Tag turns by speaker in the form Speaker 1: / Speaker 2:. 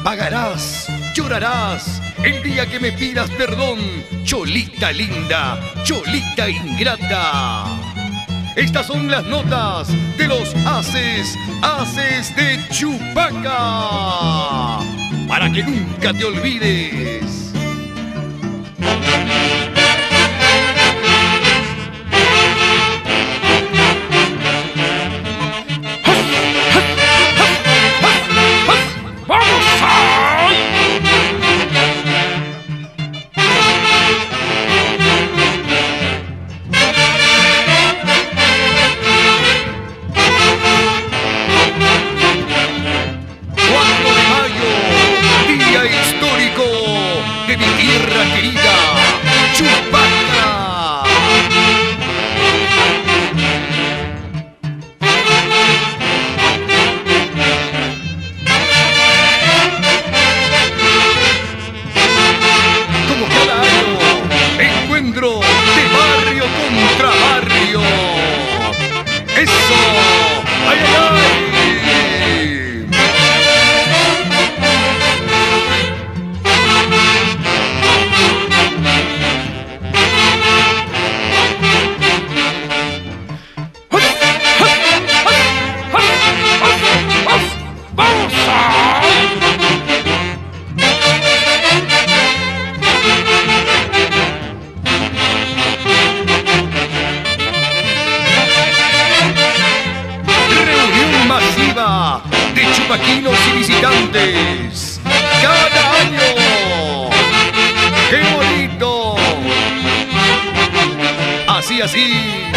Speaker 1: Pagarás, llorarás el día que me pidas perdón, cholita linda, cholita ingrata. Estas son las notas de los haces, haces de Chupaca, para que nunca te olvides. De mi tierra querida, Chupaca. Como cada año, encuentro de barrio contra barrio. ¡Eso! ¡Ay, ay, ay! De chupaquinos y visitantes cada año. ¡Qué bonito! Así, así.